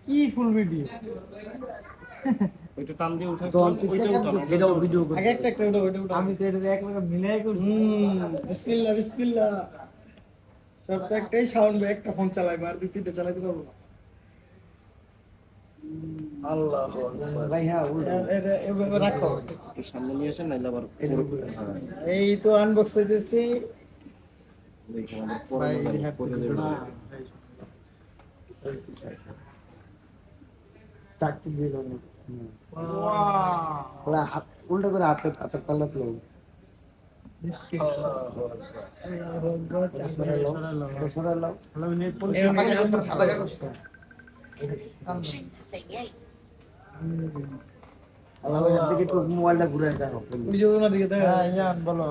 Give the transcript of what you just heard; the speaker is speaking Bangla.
কি ফুল ভিডিও ওইটা টান দিয়ে উঠা এটাও ভিডিও আগে একটা ওটা আমি তো এটা এক লাখ মিলাই করছি বিসমিল্লাহ বিসমিল্লাহ সব তো একটাই সাউন্ড একটা ফোন চালাইবো আর দুই তিনটা চালাইতে পারবো না আল্লাহ ভাই হ্যাঁ এটা এভাবে রাখো একটু সামনে নিয়ে আসেন নাইলে আবার এই তো আনবক্স হইতেছে ভাই পরে দেবো চাকরি দিয়ে দাও ওয়াও হাত উল্টো করে হাতের তালা তুলো সরালাও আল্লাহ এর দিকে একটু মোবাইলটা ঘুরে দেখো ভিডিও না দিকে হ্যাঁ বলো